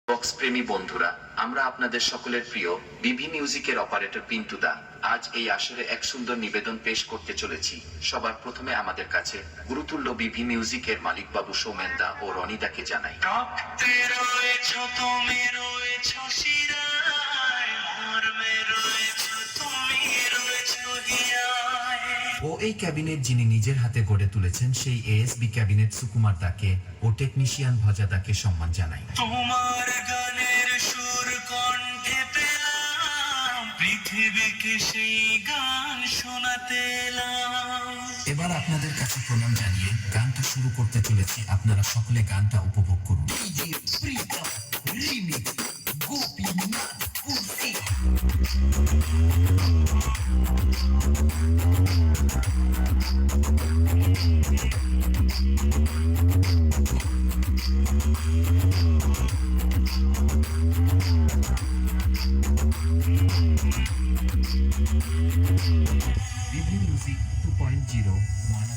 Box প্রেমী বন্ধুরা, আমরা আপনাদের সকলের প্রিয় বিভি মিউজিকের অপারেটর পিন্টু দা আজ এই আসরে এক সুন্দর নিবেদন পেশ করতে চলেছি। সবার প্রথমে আমাদের কাছে গুরুতুল্য বিভি মিউজিকের মালিক বাবু সৌমেন দা ও রনিদাকে জানাই। ও এই ক্যাবিনেট যিনি নিজের হাতে গড়ে তুলেছেন সেই এএসবি ক্যাবিনেট সুকুমার দাকে ও টেকনিশিয়ান ভজা দাকে সম্মান জানাই। তোমার গানের সুর কণ্ঠে পেলাম, পৃথিবীকে সেই গান শোনাতে এলাম। এবার আপনাদের কাছে প্রণাম জানিয়ে গানটা শুরু করতে চলেছি। আপনারা সকলে গানটা উপভোগ করুন। বিভি মিউজিক 2.0 মানা